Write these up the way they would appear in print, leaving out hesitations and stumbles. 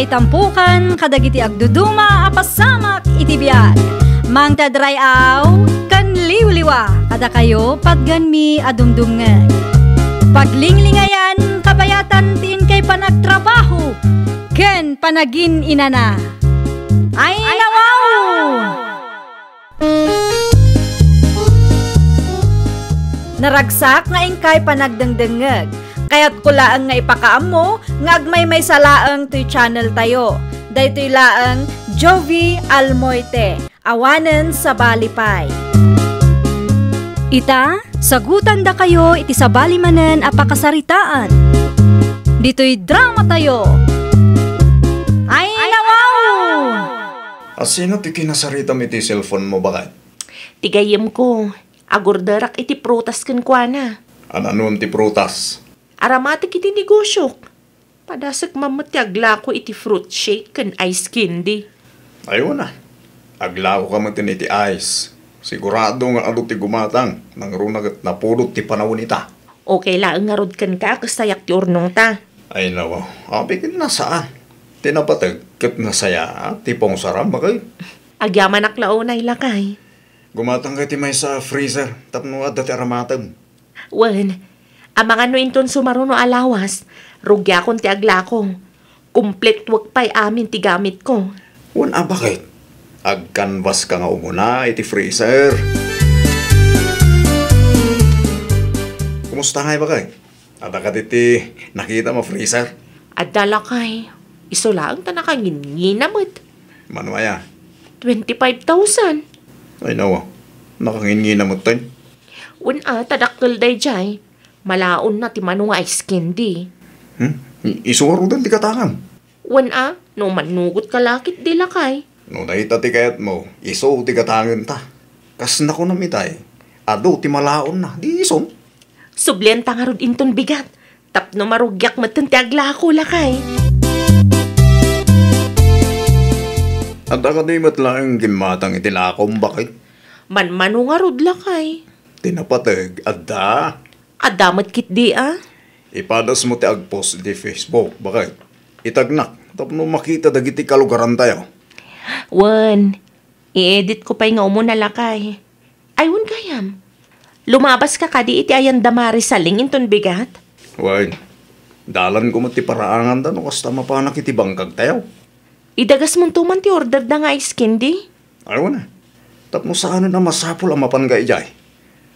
ngay tampukan kadagiti agduduma apasamak iti biag. Mang tadrayaw kan liwliwa kada kayo pagganmi adumdumngeg. Paglinglingayan kabayatan tiin kay panagtrabaho ken panagin inana. Ay nawaw! Naragsak nga ingkay panagdengdengeg. Kaya't kulaang nga ipakaam mo, nga agmay salaang to'y channel tayo. Daytoy laang Jovi Almoite, awanen sa balipay. Ita, sagutan da kayo iti sa balimanen apakasaritaan. Dito'y drama tayo. Ay nawaw! Asino ti kinasaritam iti cellphone mo bakit? Tigayem ko, agordarak iti prutas ken kuana. Ananun ti prutas? Aramatik iti negosyo. Padasak mamati aglako iti fruit shake ken ice candy. Ayun na. Aglako ka man iti ice. Sigurado nga ado ti gumatang. Nang runag at napulot ti panawon ita. Okay lang nga rod ken ka kasayak ti urnong ta. Ay nawa. Apikin na saan? Tinapatag kat nasaya ti pong saram bakay. Agyaman aklao na ilakay. Gumatang ka ti may sa freezer. Tapno at dati aramatag. Wen, ang mga nuinton sumaruno alawas, rugya kon ti aglako. Komplet wag pa'y amin ti gamit ko. Wan bakit? Ag-canvas ka nga umuna iti freezer. Kumusta nga bakay? Ada ka iti nakita mo freezer? Adala kay, iso lang ta nakanginginamot. Manumaya? 25,000. Ay nawa, nakanginginamot tayo. Una, tadakkel day jay. Malaon na ti manong ice candy. Isuro din ti katangan. Una, no manugot kalakit di lakay. No naita ti kayat mo, iso ti katangan ta. Kas na ko namitay, ado ti malaon na, di ison. Sublenta nga rod inton bigat. Tapno marugyak matan ti aglako lakay. At akadimat lang gimatang itilakom bakit? Manmano nga rod lakay. Tinapatag, adda. Adamat kit di Ipadas mo ti agpost di Facebook, bakit? Itagnak, tapno makita dagiti kalugaran tayo. Wan, i-edit ko pa'y nga umuna lakay. Ayun kayam. Lumabas ka kadi iti ayan damari sa lingin ton bigat. Wan, dalan ko mo ti paraangan da no kasta mapanak iti bangkag tayo. Idagas mong tuman ti order da nga ice candy. Ayun na, tapno saan na masapul ang mapangay jay.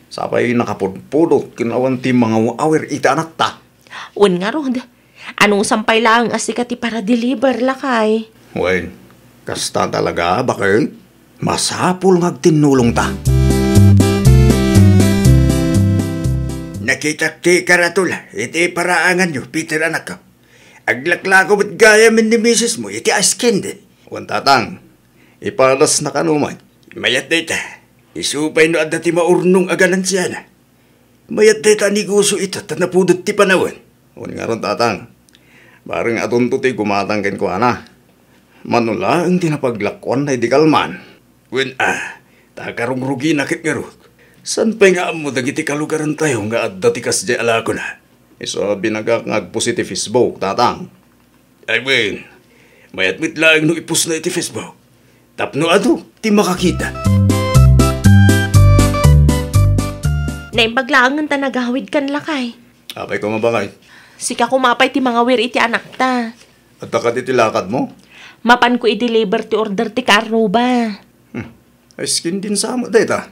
Sapay nakapudpudot kinawan ti mga awir ita anak ta. Un nga rod, anong sampay lang asika ti para deliver lakay. Wen, kasta talaga bakit? Masapul nga tinulong ta. Nakita ti karatul, iti paraangan nyo, Peter anak ka. Aglaklako ba't gaya min ni misis mo, iti askin din. Wan tatang, ipalas na kanuman. Mayat dita, isupay no adda ti maurnong aganan siya na. Mayat dita ni gusto ito, tanapudot ti panawan. Wan nga ron tatang, bareng atunto ti gumatang ken ko ana. Manula ang tinapaglakwan na di kalman. Wen takarungrugi nakit nga ron. San pa nga mo dagiti kalugaran tayo nga adda ti kasya alako na? Iso binagak nga agpositive Facebook, tatang. Ay wen, mayat mit lang no ipus na iti Facebook. Tapno ato, ti makakita. Naimbaglaangan ta nagawid kan lakay. Apay ko mabakay. Sika kumapay ti mga wir iti anak ta. At takat iti lakad mo? Mapan ko i-deliver ti order ti karno ba? Ay skin din sa mo, data.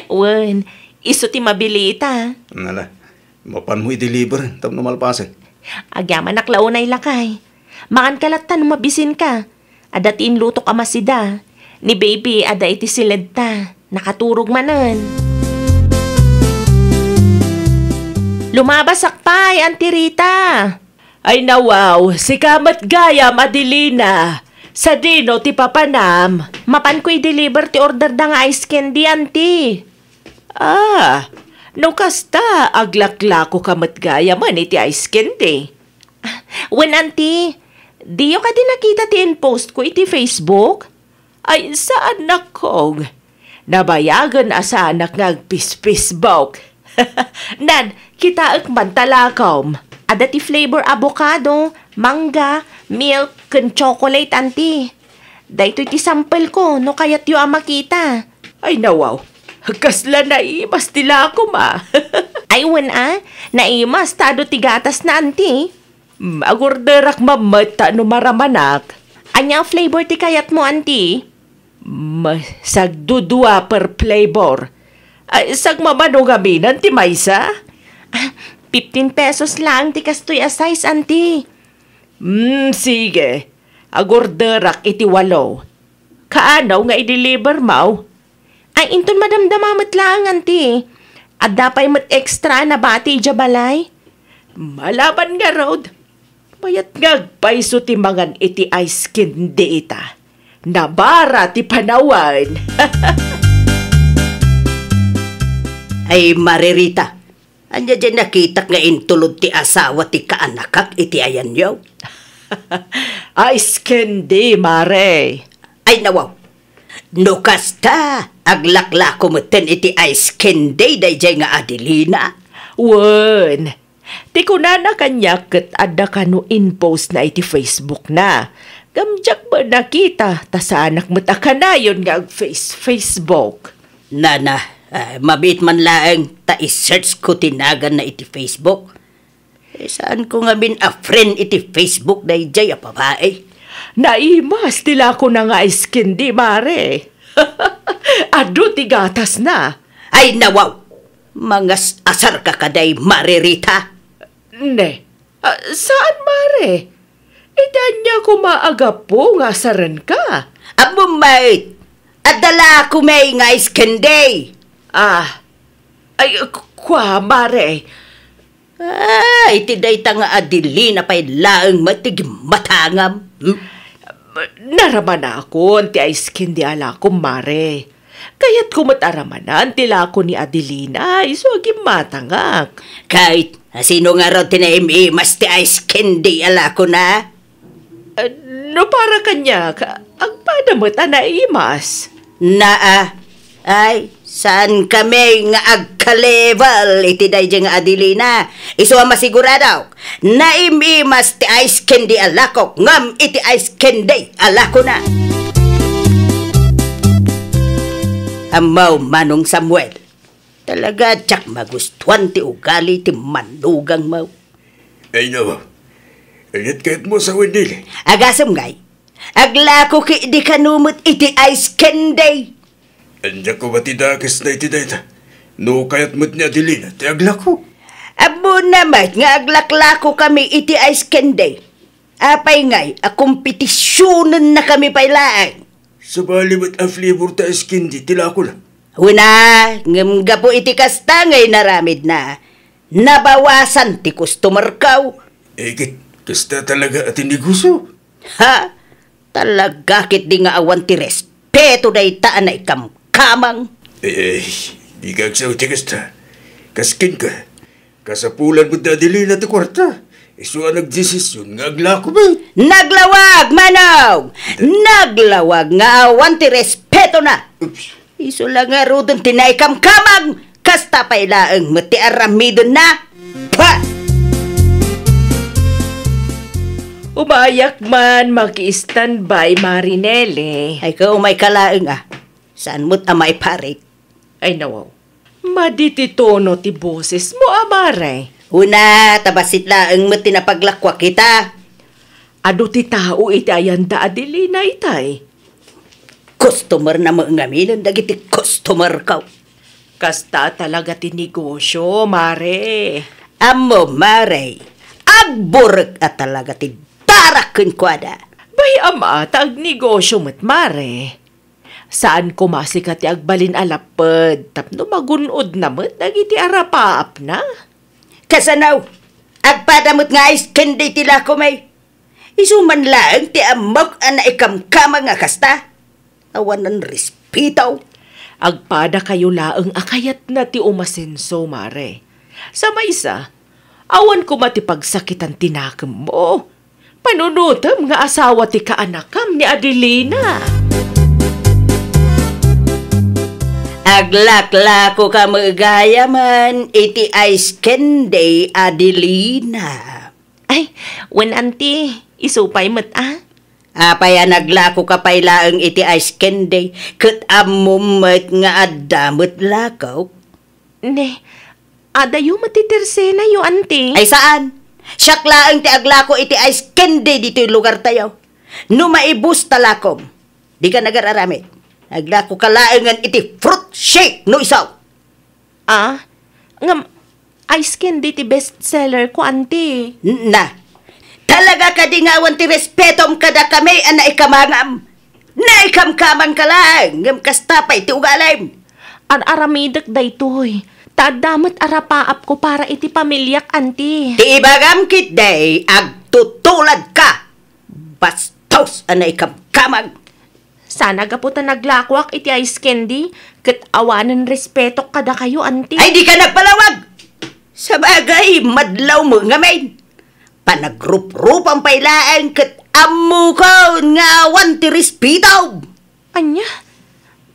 Wen, iso ti mabili ita. Nala, mapan mo i-deliver, tapno malpasan. Agyaman naklao na ilakay. Makan kalatan mabisin ka. Ada ti inlutok amasida. Ni baby ada iti silid ta. Nakaturog manan. Lumabas akpay, Auntie Rita. Ay nawaw, si kamat gayam Adelina. Sa dino ti papanam. Mapan ko i-deliver ti order da nga ice candy, Auntie. No kasta, aglaklako kamat gayam man iti ice candy. When, Auntie, diyo ka din nakita ti in-post ko iti Facebook? Ay, saan nakong? Nabayagan asa anak ngagpis-pisbok. Nan, kita man talakom. Ada ti flavor avocado, mangga, Milk and chocolate, auntie. Dahito iti sample ko, no kayat yu makita. Ay nawaw, kasla naimas tila ako ma. Ay, naimas, tado tigatas na, auntie. Agorderak mamata no maramanak. Anya flavor ti kayat mo, auntie? Sagdudua per flavor. Ay, sag mamano gaminan ti maysa? 15 pesos lang ti kastoy a size, auntie. Sige. Agorderak iti 8. Kaanaw nga i-deliver mau? Ay, inton madamdamamat lang, auntie. At dapay mat extra na bati jabalay. Malaban nga, Rod. Mayat ngagpaiso ti mangan iti ice candy ita. Nabara ti panawan. Ay, Maririta. Anya dyan nakita nga intulod ti asawa ti kaanakak iti ayan yaw. Ice candy, mare. Ay, nawaw. No kasta, aglaklako mo ten iti ice candy day dyan nga Adelina. Wen. Ti kunana kanya ket adda kanu in-post na iti Facebook na. Gamjak ba nakita ta sa anak mo ta kanayon nga Facebook. Nana, mabit man laeng ta i-search ko tinagan na iti Facebook. Saan ko nga bin a friend iti Facebook na ijay a babae? Naimas tila ko na nga iskin di mare. Ado ti gatas na. Ay nawaw, mga asar ka kaday Maririta. Ne, saan mare? Idanya ko maaga po nga saran ka. Abo mate, adala ko may nga iskenday. Ay, kwa mare. Iti day ta nga Adelina pa'y laeng matig matangam. Naraman ako, anti ice candy ala ko mare. Kaya't kumataramanan tila ko ni Adelina, iso agim matangak. Kahit sino nga ro tinaim-imas ti ice candy ala ko na? No para kanya, agpada mo ta naimas. Ay, saan kami nga agka-level iti day nga Adelina? Iso ang masiguradaw, naim-imas ti ice candy ala ko, ngam iti ice candy ala ko na. Amaw Manong Samuel, talaga tsak magustuhan ti ugali ti manugang mo. Ay nawa, init kahit mo sa windil. Agasam ngay, aglako ki di kanumot iti ice candy. Anya ko batidakis na iti dayta. No kayat mo't ni Adelina, ti aglako. Abo naman nga aglaklako kami iti ice candy. Apay ngay, akompetisyonan na kami pailaan. Sabali mo't ang flavor ta iskindi, tila ko lang. Una, ngamga po iti kasta ngay naramid na. Nabawasan ti customer kaw. Kit, kasta talaga at iniguso. Ha? Talaga kit di nga awan ti respeto na itaan na ikamkamang. Di ka agsaw ti kasta. Kaskin ka. Kasapulan mo na Adelina ti kwarta. Iso ang nagdesisyon nga aglako ba? Naglawag, Manong! Naglawag nga awan ti respeto na. Oops. Iso lang nga rodon tinaikamkamang. Kasta pa ilaang mati aramidon na. Pa! Umayak man, maki-standby, Marinelle. Ay ka umay kalaang Saan mo't amay parit? Ay nawaw, madititono ti boses mo, amare. Una, tabasit laang mati na paglakwa kita. Ado ti tao iti ayanda Adelina itay. Customer na mga aminan, dagiti customer ka. Kasta talaga ti negosyo, mare. Amo, mare, agburek at talaga ti darakun kwada. Bay ama, tag negosyo mo't mare. Saan kumasikat ti agbalin alapad, tapno magunod na mo't dagiti arapaap na. Kasanaw, agpadamot nga ice candy tila ko may. Isuman lang ti amok na ikamkama nga kasta. Awan ng respitaw. Agpada kayo laang akayat na ti umasenso, mare. Sa maysa, awan ko matipagsakitan tinakam mo. Panunutam nga asawa ti kaanakam ni Adelina. Aglaklako ka magaya man, iti ice candy Adelina. Ay, auntie, Isupay mat Apay naglako ka pay laang iti ice candy, kat amumit nga adamot lakaw. Ne, adayo matitirsena yo, auntie. Ay saan? Siyak laang ti aglako iti ice candy dito yung lugar tayo. No maibus talakom, di ka nagararamit. Aglako ka laangan iti fruit shake no isaw. Ngam, ice candy ti bestseller ko, auntie. Na, talaga ka di nga awan ti respetom kada kami ana ikamangam. Naikamkamang ka lang, ngam kastapay ti ugalim. Aramidak daytoy. Tadamat arapaap ko para iti pamilyak, auntie. Ti ibagam kit day, agtutulad ka. Bastos ana ikamkamang. Sana gaputa naglakwak iti ice candy, kat awanan respeto kada kayo, auntie. Ay di ka nagpalawag. Sa bagay, madlaw mo ngamin. Panagrup-rupang pailaan kat amu ko nga awan ti respetaw. Anya,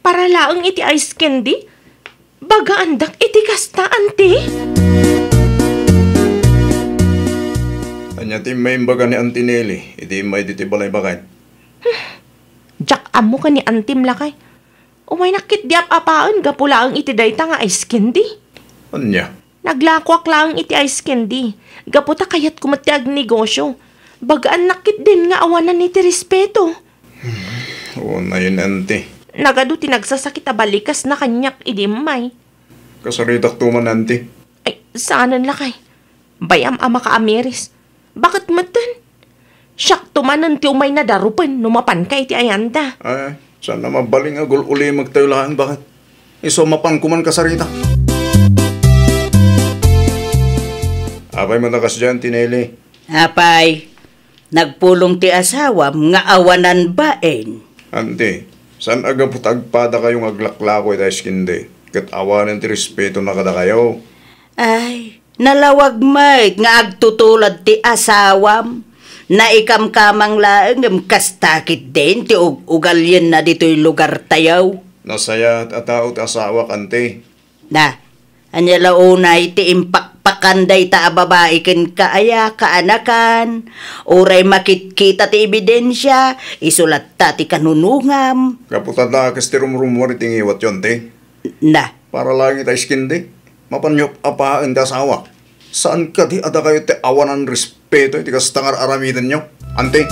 para laang iti ice candy? Baga andak iti kasta, auntie? Anya ti may baga ni Auntie Nelly, iti may diti balay bakay. Jak amo ka ni antim lakay. Umay nakit diap apaan gapulaang iti dayta nga ice candy. Anya? Naglakwak lang iti ice candy. Gaputa kayat kumatiag negosyo. Bagaan nakit din nga awanan iti respeto. Oo na yun, Auntie. Nagado tinagsasakit a balikas na kanyak idimay. Kasaritak tuman, Auntie. Ay, saanan lakay? Bayam ama ka ameris. Bakit matan? Siyak tumanan ti umay na darupan numapan ka iti ayanda. Ay, sana mabaling agul uli magtayo lang. Bakit? Iso mapan kuman kasarita. Apay matakas dyan, Tineli. Apay, nagpulong ti asawam nga awanan baen. Auntie, saan aga putagpada kayong aglaklako ita iskindi? Kat awanan ti respeto na kada kayo. Ay, nalawag may nga agtutulad ti asawam. Na ikamkamang laang kastakit din ti ugalyan na dito'y lugar tayaw. Nasaya at tao ti asawa, Auntie. Na, anyala unay ti impakpakanday ta babae ken kaaya kaanakan. Uray makitkita ti ebidensya, isulat ta ti kanunungam. Kaputada kas ti rumrumwari tingiwat yun, te. Na, Para lang ita iskindi. Mapanyop apaan ti asawa. Saan ka di ada kayo ti awanan respeto iti kastangar aramidan nyo, Auntie?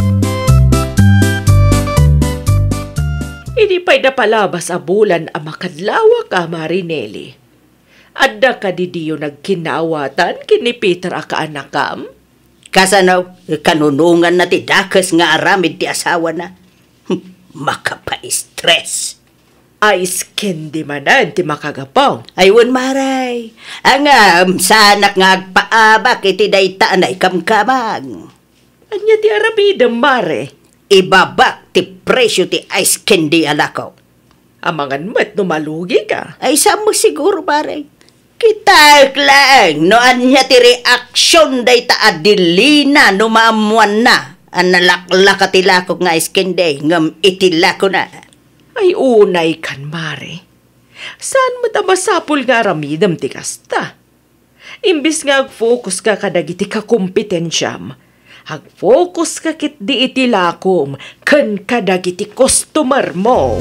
Hindi pa'y napalabas a bulan a makadlawa ka, Marinelli. Adda ka di diyo nagkinawatan kini Peter a kaanakam? kasanaw, kanunungan na ti dakas nga aramid ti asawa na. Makapa-stress. Ice candy manan ti makagapaw. Aywan maray, ang sanak nga agpaabak iti dayta na ikamkamang. Anya ti arabidam, mare. Ibabak ti presyo ti ice candy alakaw. Amangan mat no malugi ka. Ay mo siguro maray. Kita lang no anya ti reaksyon dayta adilina no maamuan na. Ang nalaklaka ti lakok nga ice candy ngam itilako na. Ay unay kan, mare. Saan mo ta masapul nga aramidam ti kasta? Imbis nga ag-focus ka kadagiti kakompetensyam, ag-focus ka kit di iti lakom kan kadagiti customer mo.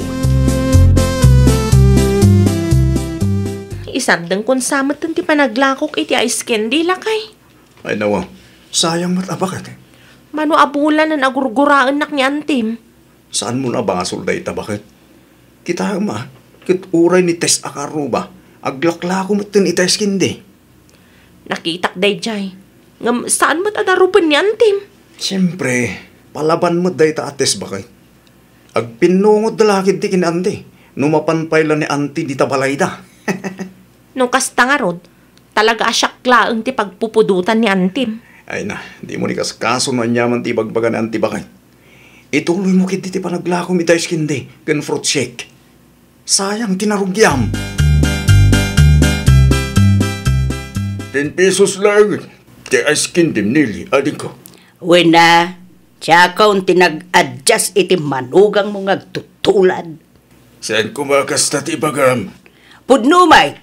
Isandang kung samatan ti panaglakok iti ice candy lakay. Ay nawa, sayang matabakat eh. Mano abulan na nagurguraan nak ni antim. Saan mo na ba nga sulday tabakit? Kita ma, kit uray ni Tess Akaruba, aglaklako mo tin itas kindi. Nakitak day jay. Ngam saan mo't adarupan ni antim? Siyempre, palaban mo day ta ates bakit? Agpinungod dalakid di kinanti, numapanpayla ni anti di tabalayda. Nung kasta nga rod, talaga asyaklaang ti pagpupudutan ni antim. Ay na, di mo ni kaskaso no anyaman ti bagbaga ni anti bakit? Ituloy mo kit di pa naglako mi itas kindi, gan fruit shake. Sayang tinarugyam. 10 pesos lang. Ti ice candy nili, ading ko. Wena, tsakaw tinag-adjust iti manugang mo ngagtutulad. Saan kumakas na ti bagam? Pudnumay,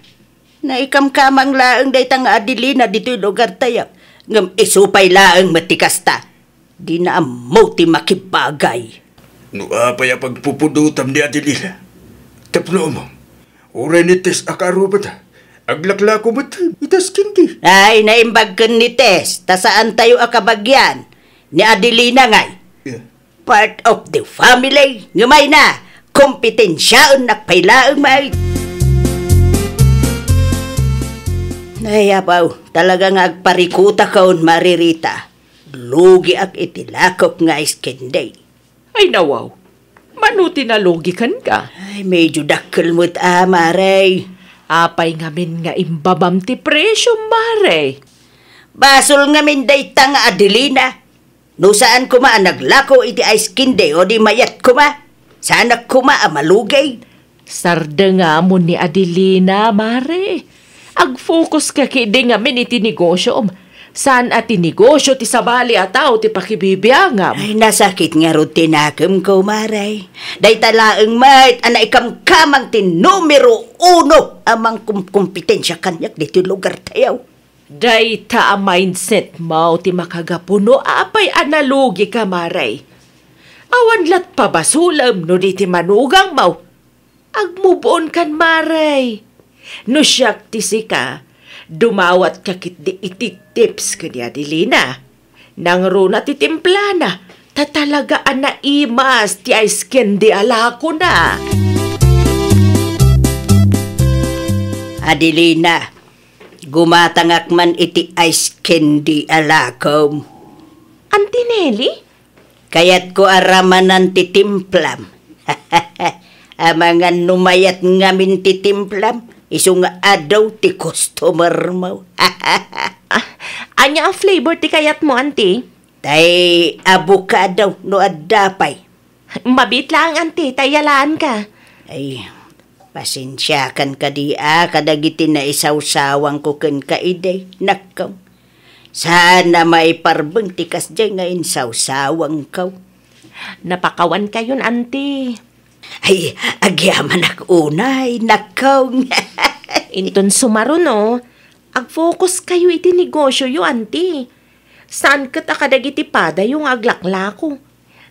na ikamkamang laang daytang adilina dito'y lugar tayo. Ngam isupay laang matikasta. Di na mo ti makibagay. No apay a pagpupudutam ni Adelina. Tapno mo, uray ni Tess akarubat ha. Aglaklako ba't itas kindi? Ay, naimbag kan ni Tess, ta saan tayo akabagyan? Ni Adelina ngay. Yeah. Part of the family. Ngamay na, kompetensyaon nakpailaang may. Nayabaw, talagang agparikuta kaon Maririta. Lugi ak itilakop nga iskenday. Ay nawaw, manuti na logikan ka. Ay, medyo dakkel mo't Maray. Apay ngamin nga imbabam ti presyo, Mare. Basol ngamin day tanga Adelina. No saan kuma naglako iti ice kinde o di mayat kuma. Saan kuma malugay. Sarda nga mo ni Adelina, Mare. Ag-focus ka kidi ngamin iti negosyo. Saan ati negosyo ti sabali ataw ti pakibibiyangam. Ay, nasakit nga rin tinakam ko, Maray. Day talaang mayt, ana ikam kamang ti numero 1 amang kompetensya kanyak dito lugar tayaw. Day ta a mindset mo ti makagapuno apay analogi ka, Maray. Awan lat pabasulam no di ti manugang mo. Agmubuon kan, Maray. No siyak ti sika, dumawat kakit di iti tips ka ni Adelina. Nang runa ti timplana, tatalagaan na imas ti ice candy alako na. Adelina, gumatangak man iti ice candy alakom. Auntie Nelly? Kayat ko aramanan ti timplam. Amangan numayat ngamin ti timplam. Iso nga adaw ti customer mo. Anya ang flavor ti kayat mo, auntie? Tay avocado no addapay. Mabit lang, auntie. Tayalaan ka. Ay, pasensyakan ka di kadagiti na isawsawang ko ken kaiday. Nakaw. Sana may parbeng tikas dyan ngayon sawsawang kaw. Napakawan kayon, auntie. Ay, agyaman ak unay. Nakaw. Inton sumaro, no? Ag-focus kayo iti negosyo yu, auntie. Saan ka takadagiti pada yung aglaklako?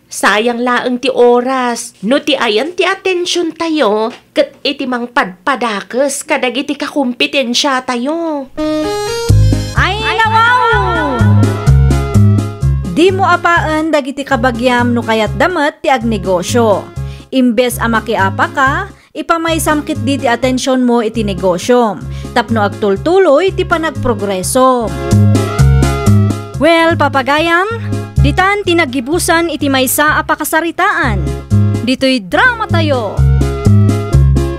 Sayang laeng ti oras. No ti ayan ti atensyon tayo. Kat iti mang padpadakes kadagiti kakumpetensya tayo. Ay, nawaw! Di mo apaan dagiti kabagyam no kayat damat ti agnegosyo. Imbes a makiapa ka, ipamay-samkit di ti atensyon mo iti negosyo. Tapno agtultuloy ti panagprogreso. Well, papagayam, ditan tinagibusan iti maysa a pakasaritaan. Dito'y drama tayo.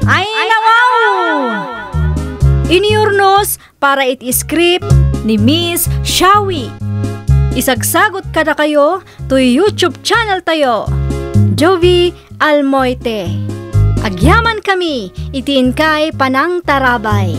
Ay, nawaw! Iniurnos para iti script ni Miss Shawi. Isagsagot kada kayo to YouTube channel tayo. Jovi Almoite. Agyaman kami, itiin kay Panang Tarabay.